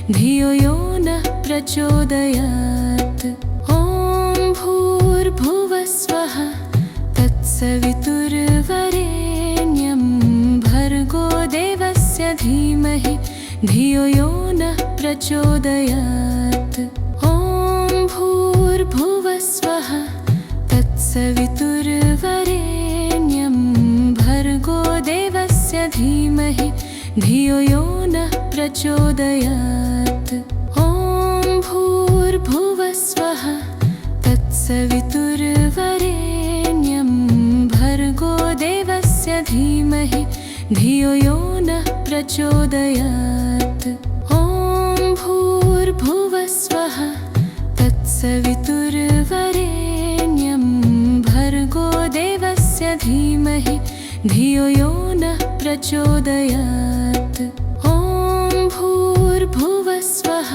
धियो यो नः प्रचोदयात्। ॐ भूर्भुवः स्वः तत्सवितुर्वरेण्यं भर्गो देवस्य धीमहि धियो यो नः प्रचोदयात्। ॐ भूर्भुवः स्वः तत्सवितुर्वरेण्यं भर्गो देवस्य धीमहि धियो यो नः प्रचोदयात्। ॐ भूर्भुवः स्वः तत्सवितुर्वरेण्यं भर्गो देवस्य धीमहि धियो यो नः प्रचोदयात्। ॐ भूर्भुवः स्वः तत्सवितुर्वरेण्यं भर्गो देवस्य धीमहि धियो यो नः प्रचोदयात्। ॐ भूर्भुवः स्वः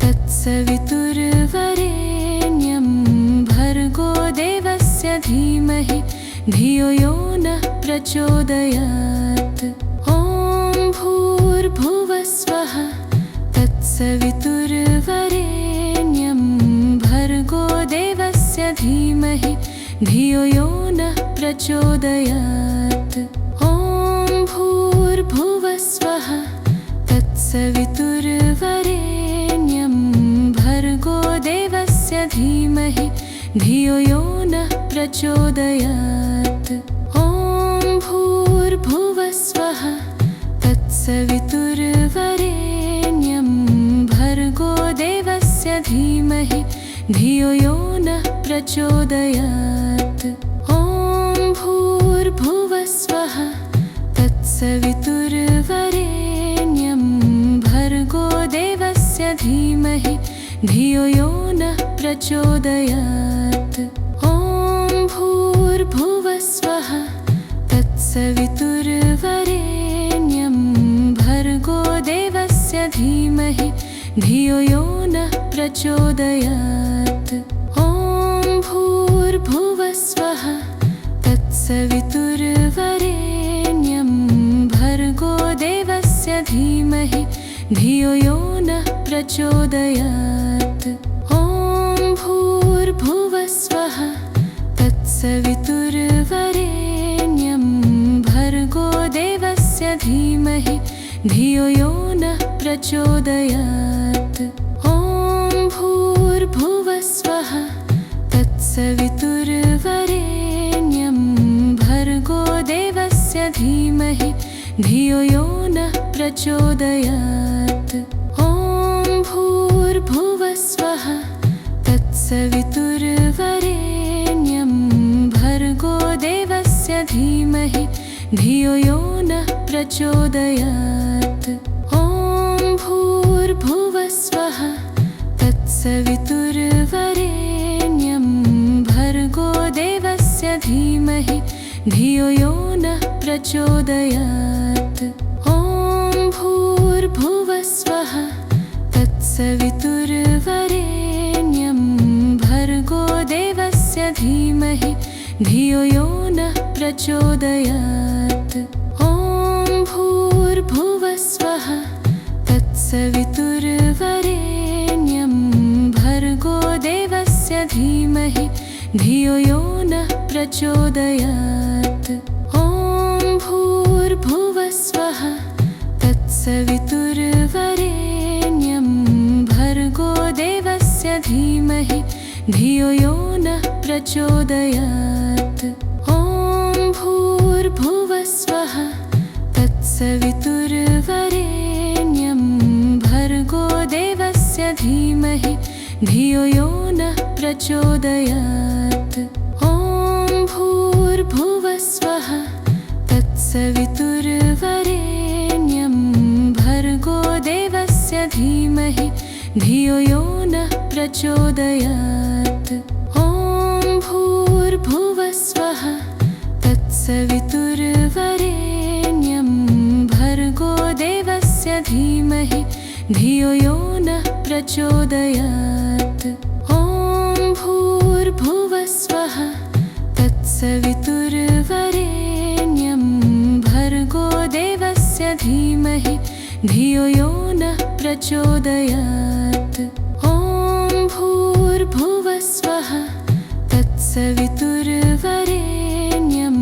तत्सवितुर्वरेण्यं भर्गो देवस्य धीमहि धियो यो नः प्रचोदयात्। ॐ भूर्भुवः स्वः तत्सवितुर्वरेण्यं भर्गो देवस्य धीमहि धियो यो नः प्रचोदयात्। ॐ भूर्भुवः स्वः तत्सवितुर्वरेण्यं भर्गो देवस्य धीमहि धियो यो नः प्रचोदयात्। ॐ भूर्भुवः स्वः तत्सवितुर्वरेण्यं भर्गो देवस्य धीमहि धियो यो नः प्रचोदयात्। ॐ भूर्भुवः स्वः तत्सवितुर्वरेण्यं भर्गो देवस्य धीमहि धियो यो नः प्रचोदयात्। ॐ भूर्भुवः स्वः तत्सवितुर्वरेण्यं भर्गो देवस्य धीमहि धियो यो नः प्रचोदयात्। ॐ भूर्भुवः स्वः तत्सवितुर्वरेण्यं भर्गो देवस्य धीमहि धियो यो नः प्रचोदयात्। ॐ भूर्भुवः स्वः तत्सवितुर्वरेण्यं भर्गो देवस्य धीमहि धियो यो नः प्रचोदयात्। ॐ भूर्भुवः स्वः तत्सवितुर्वरेण्यं भर्गो देवस्य धीमहि धियो यो नः प्रचोदयात्। ॐ भूर्भुवः स्वः तत्सवितुर्वरेण्यं भर्गो देवस्य धीमहि धियो यो नः प्रचोदयात्। ॐ भूर्भुवः स्वः तत्सवितुर्वरेण्यं भर्गो देवस्य धीमहि धियो यो नः प्रचोदयात्। ॐ भूर्भुवः स्वः तत्सवितुर्वरेण्यं भर्गो देवस्य धीमहि धियो यो नः प्रचोदयात्। ॐ भूर्भुवः स्वः तत्सवितुर्वरेण्यं भर्गो देवस्य धीमहि धियो यो नः प्रचोदयात्। ॐ भूर्भुवः स्वः तत्सवितुर्वरेण्यं भर्गो देवस्य धीमहि धियो यो नः प्रचोदयात्। ॐ भूर्भुवः स्वः तत्सवितुर्वरेण्यं भर्गो देवस्य धीमहि धियो यो नः प्रचोदयात्। ॐ भूर्भुवः स्वः तत्सवितुर्वरेण्यं भर्गो देवस्य धीमहि धियो यो नः प्रचोदयात्। ॐ भूर्भुवः स्वः तत्सवितुर्वरेण्यं भर्गो देवस्य धीमहि धियो यो नः प्रचोदयात्। ॐ भूर्भुवः स्वः तत्सवितुर्वरेण्यं भर्गो देवस्य धीमहि धियो यो नः प्रचोदयात्। ॐ भूर्भुवस्वः तत्सवितुर्वरेण्यं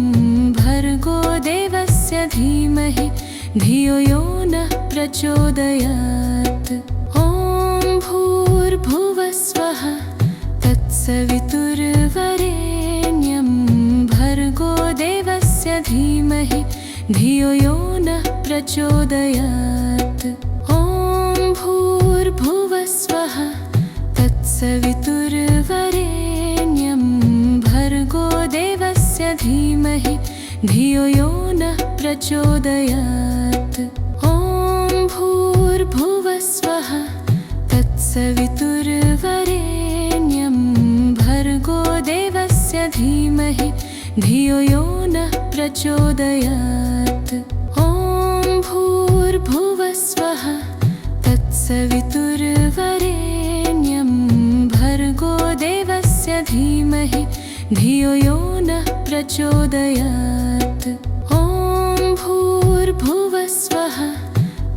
भर्गो देवस्य धीमहि धियो यो नः प्रचोदयात्। ॐ भूर्भुवस्वः तत्सवितुर्वरेण्यं भर्गो देवस्य धीमहि धियो यो नः प्रचोदयात्। ॐ भूर्भुवस्वः तत्सवितुर्वरेण्यं भर्गो देवस्य धीमहि धियो यो नः प्रचोदयात्। ॐ भूर्भुवस्वः तत्सवितुर्वरेण्यं भर्गो देवस्य धीमहि धियो यो नः प्रचोदयात्। ॐ भूर्भुवस्वः तत्सवितुर्वरेण्यं भर्गो देवस्य धीमहि धियो यो नः प्रचोदयात्। ॐ भूर्भुवस्वः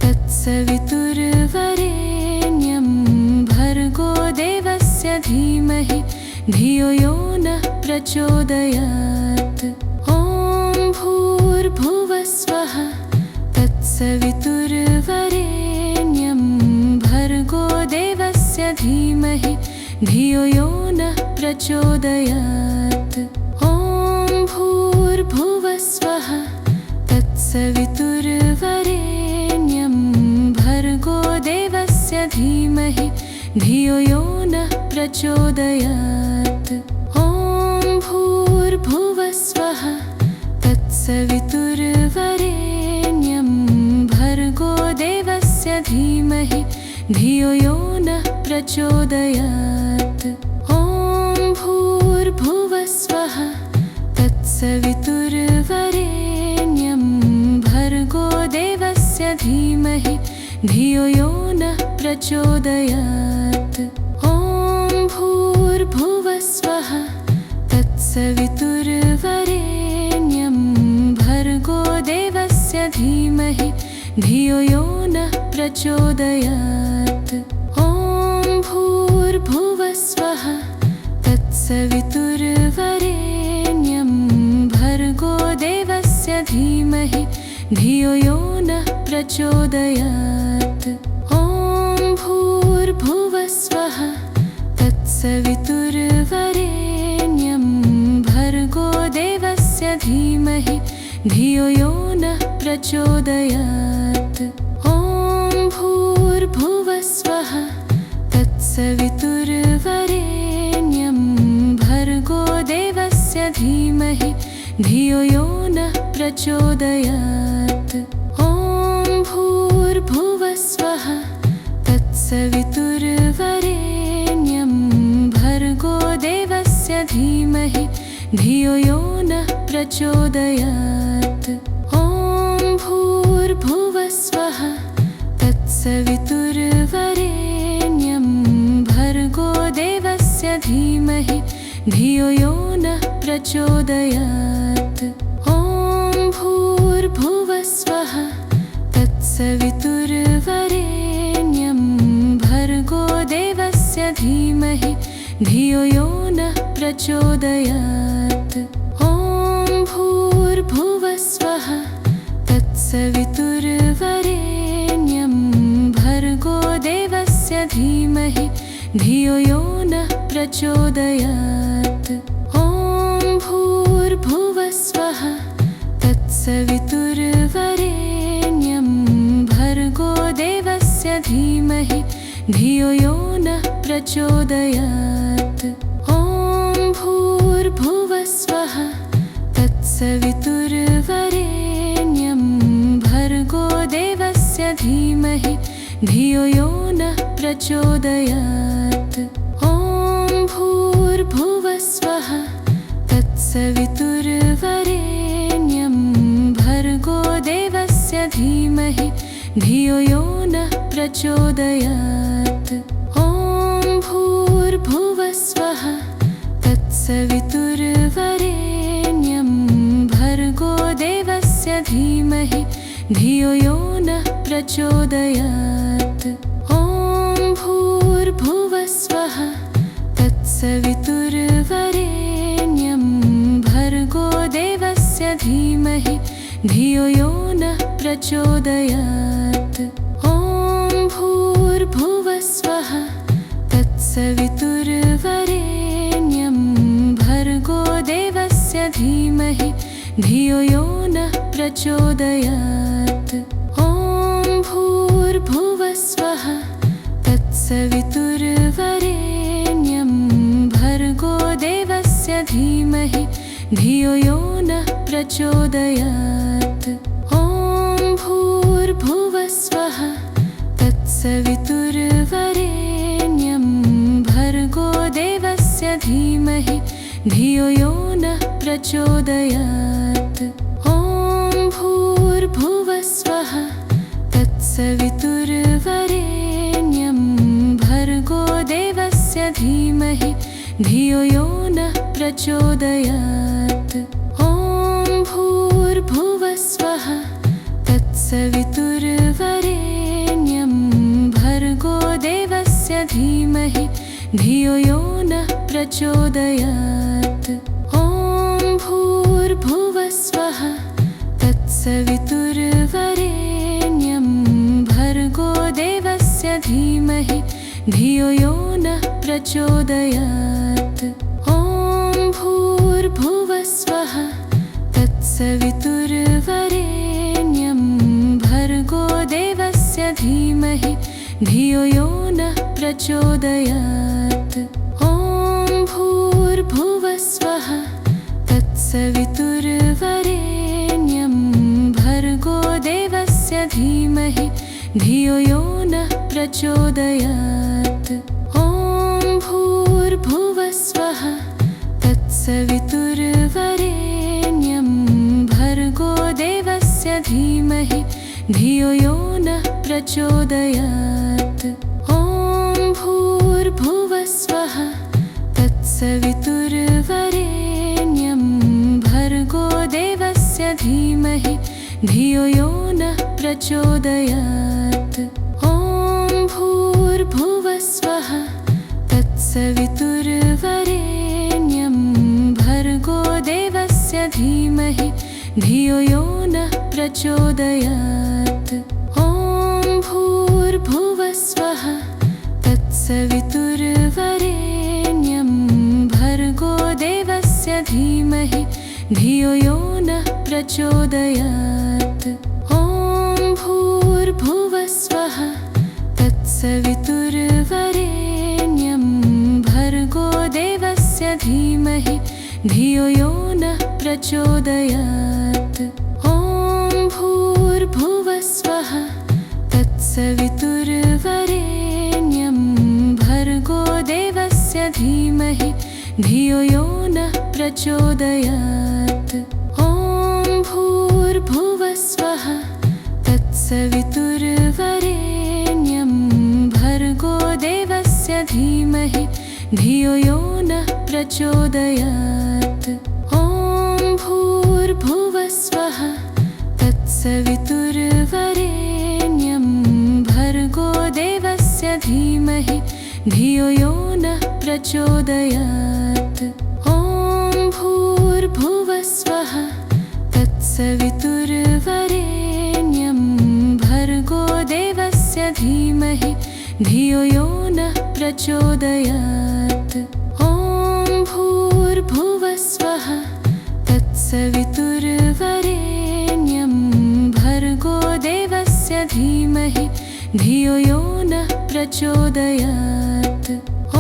तत्सवितुर्वरेण्यं भर्गो देवस्य धीमहि धियो यो नः प्रचोदयात्। ॐ भूर्भुवस्वः तत्सवितुर्वरेण्यं भर्गो देवस्य धीमहि धियो यो नः प्रचोदयात्। ॐ भूर्भुवस्वः तत्सवितुर्वरेण्यं भर्गो देवस्य धीमहि धियो यो नः प्रचोदयात्। ॐ भूर्भुवस्वः तत्सवितुर्वरेण्यं भर्गो देवस्य धीमहि धियो यो नः प्रचोदयात्। ॐ भूर्भुवस्वः तत्सवितुर्वरेण्यं भर्गो देवस्य धीमहि धियो यो नः प्रचोदयात्। ॐ भूर्भुवस्वः तत्सवितुर्वरेण्यं भर्गो देवस्य धीमहि धियो यो नः प्रचोदयात्। ॐ भूर्भुवस्वः तत्सवितुर्वरेण्यं भर्गो देवस्य धीमहि धियो यो नः प्रचोदयात्। ॐ भूर्भुवस्वः तत्सवितुर्वरेण्यं भर्गो देवस्य धीमहि धियो यो नः प्रचोदयात्। ॐ भूर्भुवस्वः तत्सवितुर्वरेण्यं भर्गो देवस्य धीमहि धियो यो नः प्रचोदयात्। ॐ भूर्भुवस्वः तत्सवितुर्वरेण्यं भर्गो देवस्य धीमहि धियो यो नः प्रचोदयात्। ॐ भूर्भुवस्वः तत्सवितुर्वरेण्यं भर्गो देवस्य धीमहि धियो यो नः प्रचोदयात्। ॐ भूर्भुवस्वः तत्सवितुर्वरेण्यं भर्गो देवस्य धीमहि धियो यो नः प्रचोदयात्। ॐ भूर्भुवस्वः तत्सवितुर्वरेण्यं भर्गो देवस्य धीमहि धियो यो नः प्रचोदयात्। ॐ भूर्भुवस्वः तत्सवितुर्वरेण्यं भर्गो देवस्य धीमहि धियो यो नः प्रचोदयात्। ॐ भूर्भुवस्वः तत्सवितुर्वरेण्यं भर्गो देवस्य धीमहि धियो यो नः प्रचोदयात्। ॐ भूर्भुवस्वः तत्सवितुर्वरेण्यं भर्गो देवस्य धीमहि धियो यो नः प्रचोदयात्। ॐ भूर्भुवस्वः तत्सवितुर्वरेण्यं भर्गो देवस्य धीमहि धियो यो नः प्रचोदयात्। ॐ भूर्भुवस्वः तत्सवितुर्वरेण्यं भर्गो देवस्य धीमहि धियो यो नः प्रचोदयात्। ॐ भूर्भुवस्वः तत्सवितुर्वरेण्यं भर्गो देवस्य धीमहि धियो यो नः प्रचोदयात्। ॐ भूर्भुवस्वः तत्सवितुर्वरेण्यं भर्गो देवस्य धीमहि धियो यो नः प्रचोदयात्। ॐ भूर्भुवस्वः तत्सवितुर्वरेण्यं भर्गो देवस्य धीमहि धियो यो नः प्रचोदयात्। ॐ भूर्भुवस्वः तत्सवितुर्वरेण्यं भर्गो देवस्य धीमहि धियो यो नः प्रचोदयात्। ॐ भूर्भुवस्वः तत्सवितुर्वरेण्यं भर्गो देवस्य धीमहि धियो यो नः प्रचोदयात्। ॐ भूर्भुवस्वः तत्सवितुर्वरेण्यं भर्गो देवस्य धीमहि धियो यो नः प्रचोदयात्। ॐ भूर्भुवस्वः तत्सवितुर्वरेण्यं भर्गो देवस्य धीमहि धियो यो नः प्रचोदयात्। ॐ भूर्भुवस्वः तत्सवितुर्वरेण्यं भर्गो देवस्य धीमहि धियो यो नः प्रचोदयात्। ॐ भूर्भुवस्वः तत्सवितुर्वरेण्यं भर्गो देवस्य धीमहि धियो यो नः प्रचोदयात्। ॐ भूर्भुवस्वः तत्सवितुर्वरेण्यं भर्गो देवस्य धीमहि धियो यो नः प्रचोदयात्। ॐ भूर्भुवस्वः तत्सवितुर्वरेण्यं भर्गो देवस्य धीमहि धियो यो नः प्रचोदयात्। ॐ भूर्भुवस्वः तत्सवितुर्वरेण्यं भर्गो देवस्य धीमहि धियो यो नः प्रचोदयात्। ॐ भूर्भुवस्वः तत्सवितुर्वरेण्यं भर्गो देवस्य धीमहि धियो यो नः प्रचोदयात्। ॐ भूर्भुवस्वः तत्सवितुर्वरेण्यं भर्गो देवस्य धीमहि धियो यो नः प्रचोदयात्। ॐ भूर्भुवस्वः तत्सवितुर्वरेण्यं भर्गो देवस्य धीमहि धियो यो नः प्रचोदयात्। ॐ भूर्भुवस्वः तत्सवितुर्वरेण्यं भर्गो देवस्य धीमहि धियो यो नः प्रचोदयात्। ॐ भूर्भुवस्वः तत्सवितुर्वरेण्यं भर्गो देवस्य धीमहि धियो यो नः प्रचोदयात्। ॐ भूर्भुवस्वः तत्सवितुर्वरेण्यं भर्गो देवस्य धीमहि धियो यो नः प्रचोदयात्। ॐ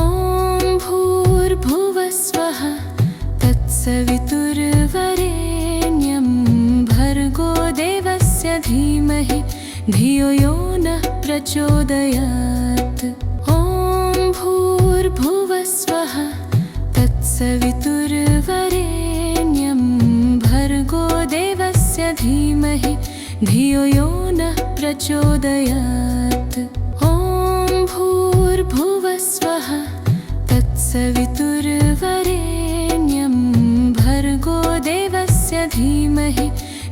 भूर्भुवस्वः तत्सवितुर्वरेण्यं भर्गो देवस्य धीमहि धियो यो नः प्रचोदयात्। ॐ भूर्भुवस्वः तत्सवितुर्वरेण्यं भर्गो देवस्य धीमहि धियो यो नः प्रचोदयात्। ॐ भूर्भुवस्वः तत्सवितुर्वरेण्यं भर्गो देवस्य धीमहि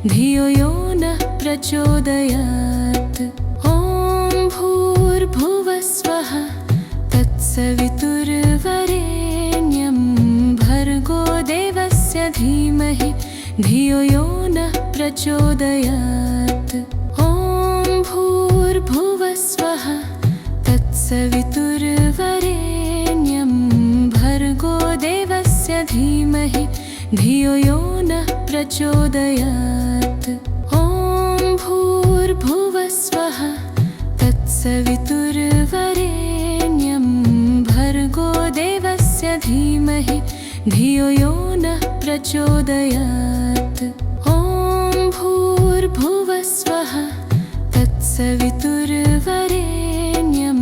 धियो यो नः प्रचोदयात्। ॐ भूर्भुवस्वः तत्सवितुर्वरेण्यं भर्गो देवस्य धीमहि धियो यो नः प्रचोदयात्। ॐ भूर्भुवस्वः तत्सवितुर्वरेण्यं भर्गो देवस्य धीमहि धियो यो नः प्रचोदयात्। ॐ भूर्भुवस्वः तत्सवितुर्वरेण्यं भर्गो देवस्य धीमहि धियो यो नः प्रचोदयात्। ॐ भूर्भुवस्वः तत्सवितुर्वरेण्यं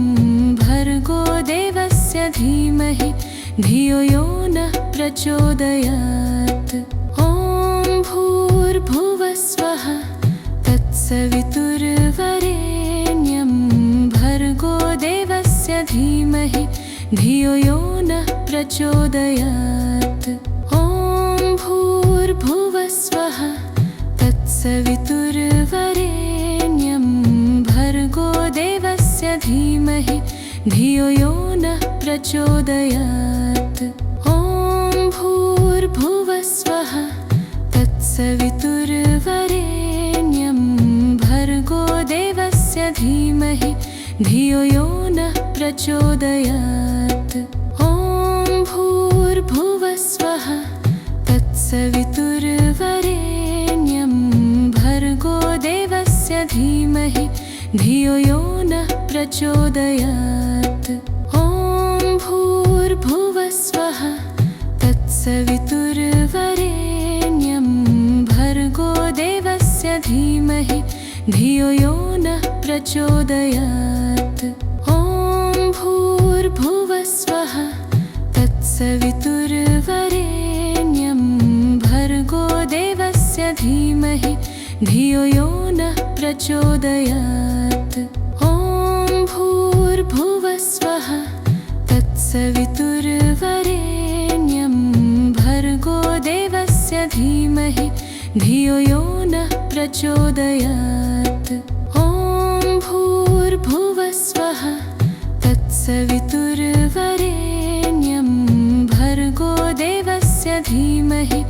भर्गो देवस्य धीमहि धियो यो नः प्रचोदयात्। ॐ भूर्भुवस्वः तत्सवितुर्वरेण्यं भर्गो देवस्य धीमहि धियो यो नः प्रचोदयात्। ॐ भूर्भुवस्वः तत्सवितुर्वरेण्यं भर्गो देवस्य धीमहि धियो यो नः प्रचोदयात्। ॐ भूर्भुवस्वः तत्सवितुर्वरेण्यं भर्गो देवस्य धीमहि धियो यो नः प्रचोदयात्। ॐ भूर्भुवस्वः तत्सवितुर्वरेण्यं भर्गो देवस्य धीमहि धियो यो नः प्रचोदयात्। ॐ भूर्भुवस्वः तत्सवितुर्वरेण्यं भर्गो देवस्य धीमहि धियो यो नः प्रचोदयात्। ॐ भूर्भुवस्वः तत्सवितुर्वरेण्यं भर्गो देवस्य धीमहि धियो यो नः प्रचोदयात्। ॐ भूर्भुवस्वः तत्सवितुर्वरेण्यं भर्गो देवस्य धीमहि धियो यो नः प्रचोदयात्। ॐ भूर्भुवस्वः तत्सवितुर्वरेण्यं भर्गो देवस्य धीमहि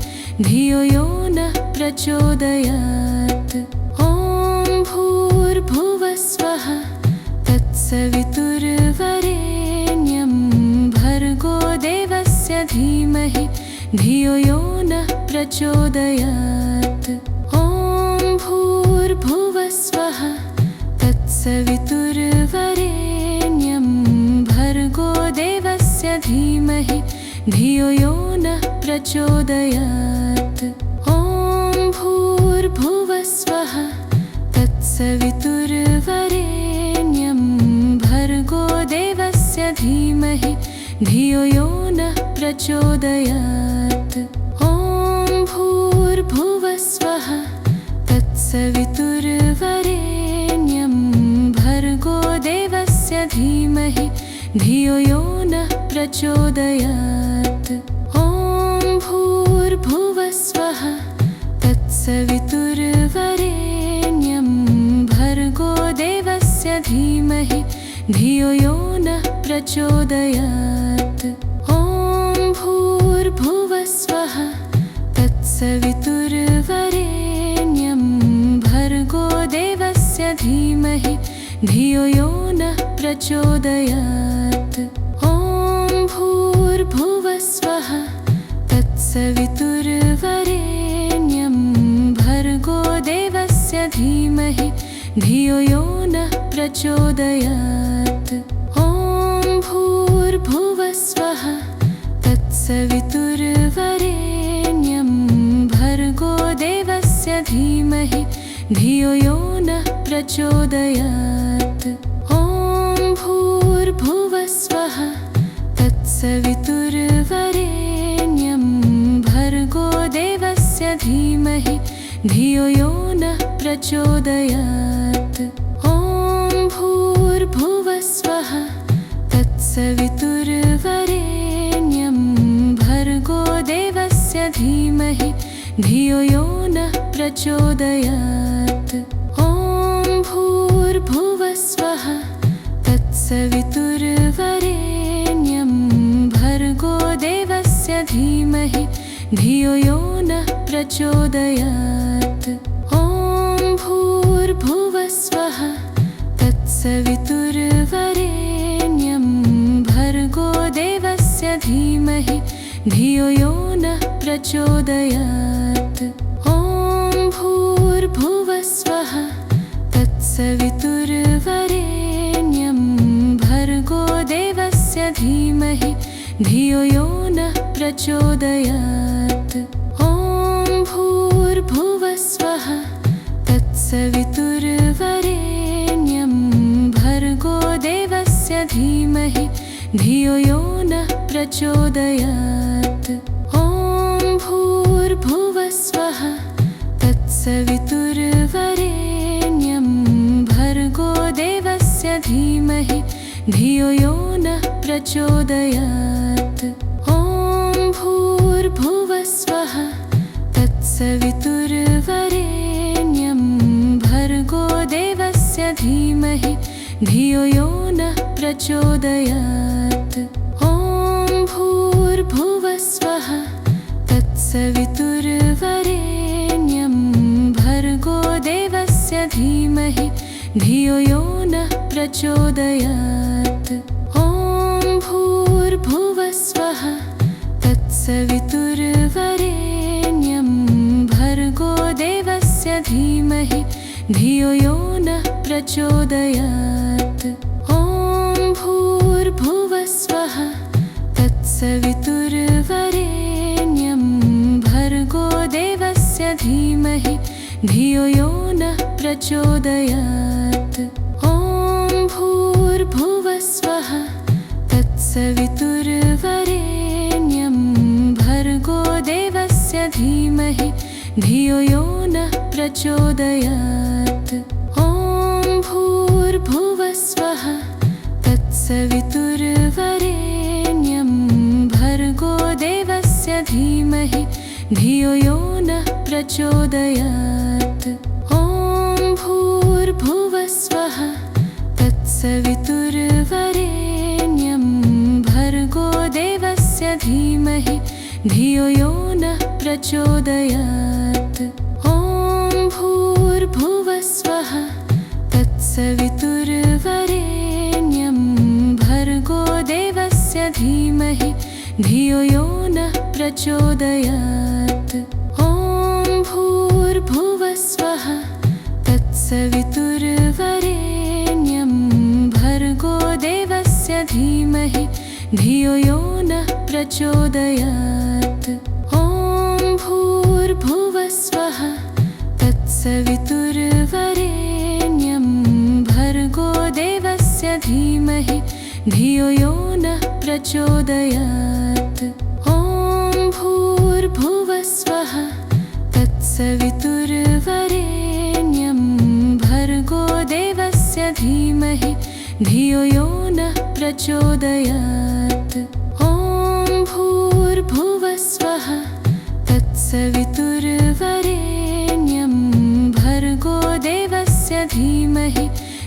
धियो यो नः प्रचोदयात्। ॐ भूर्भुवस्वः तत्सवितुर्वरेण्यं भर्गो देवस्य धीमहि धियो यो नः प्रचोदयात्। ॐ भूर्भुवस्वः तत्सवितुर्वरेण्यं भर्गो देवस्य धीमहि धियो यो नः प्रचोदयात्। ॐ भूर्भुवस्वः तत्सवितुर्वरेण्यं भर्गो देवस्य धीमहि धियो यो नः प्रचोदयात्। ॐ भूर्भुवस्वः तत्सवितुर्वरेण्यं भर्गो देवस्य धीमहि धियो यो नः प्रचोदयात्। ॐ भूर्भुवस्वः तत्सवितुर्वरेण्यं भर्गो देवस्य धीमहि धियो यो नः प्रचोदयात्। ॐ भूर्भुवस्वः तत्सवितुर्वरेण्यं भर्गो देवस्य धीमहि धियो यो नः प्रचोदयात्। ॐ भूर्भुवस्वः तत्सवितुर्वरेण्यं भर्गो देवस्य धीमहि धियो यो नः प्रचोदयात्। ॐ भूर्भुवस्वः तत्सवितुर्वरेण्यं भर्गो देवस्य धीमहि धियो यो नः प्रचोदयात्। ॐ भूर्भुवस्वः तत्सवितुर्वरेण्यं भर्गो देवस्य धीमहि धियो यो नः प्रचोदयात्। ॐ भूर्भुवस्वः तत्सवितुर्वरेण्यं भर्गो देवस्य धीमहि धियो यो नः प्रचोदयात्। ॐ भूर्भुवस्वः तत्सवितुर्वरेण्यं भर्गो देवस्य धीमहि धियो यो नः प्रचोदयात्। ॐ भूर्भुवस्वः तत्सवितुर्वरेण्यं भर्गो देवस्य धीमहि धियो यो नः प्रचोदयात्। ॐ भूर्भुवस्वः तत्सवितुर्वरेण्यं भर्गो देवस्य धीमहि धियो यो नः प्रचोदयात्। ॐ भूर्भुवस्वः तत्सवितुर्वरेण्यं भर्गो देवस्य धीमहि धियो यो नः प्रचोदयात्। ॐ भूर्भुवस्वः तत्सवितुर्वरेण्यं भर्गो देवस्य धीमहि धियो यो नः प्रचोदयात्। ॐ भूर्भुवस्वः तत्सवितुर्वरेण्यं भर्गो देवस्य धीमहि धियो यो नः प्रचोदयात्। ॐ भूर्भुवस्वः तत्सवितुर्वरेण्यं भर्गो देवस्य धीमहि धियो यो नः प्रचोदयात्। ॐ भूर्भुवस्वः तत्सवितुर्वरेण्यं भर्गो देवस्य धीमहि धियो यो नः प्रचोदयात्। ॐ भूर्भुवस्वः तत्सवितुर्वरेण्यं भर्गो देवस्य धीमहि धियो यो नः प्रचोदयात्। ॐ भूर्भुवस्वः तत्सवितुर्वरेण्यं भर्गो देवस्य धीमहि धियो यो नः प्रचोदयात्। ॐ भूर्भुवस्वः तत्सवितुर्वरेण्यं भर्गो देवस्य धीमहि धियो यो नः प्रचोदयात्। ॐ भूर्भुवस्वः तत्सवितुर्वरेण्यं भर्गो देवस्य धीमहि धियो यो नः प्रचोदयात्। ॐ भूर्भुवस्वः तत्सवितुर्वरेण्यं भर्गो देवस्य धीमहि धियो यो नः प्रचोदयात्। ॐ भूर्भुवस्वः तत्सवितुर्वरेण्यं भर्गो देवस्य धीमहि धियो यो नः प्रचोदयात्। ॐ भूर्भुवस्वः तत्सवितुर्वरेण्यं भर्गो देवस्य धीमहि धियो यो नः प्रचोदयात्। ॐ भूर्भुवस्वः तत्सवितुर्वरेण्यं भर्गो देवस्य धीमहि धियो यो नः प्रचोदयात्। ॐ भूर्भुवस्वः तत्सवितुर्वरेण्यं भर्गो देवस्य धीमहि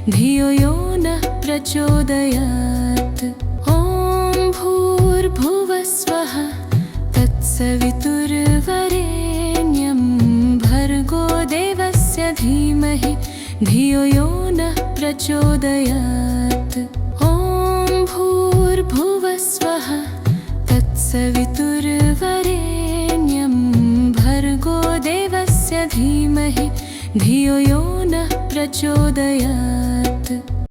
धियो यो नः प्रचोदयात्। ॐ भूर्भुवस्वः तत्सवितुर्वरेण्यं भर्गो देवस्य धीमहि धियो यो नः प्रचोदयात्। ॐ भूर्भुवस्वः तत्सवितुर्वरेण्यं भर्गो देवस्य धीमहि धियो यो नः प्रचोदयात्।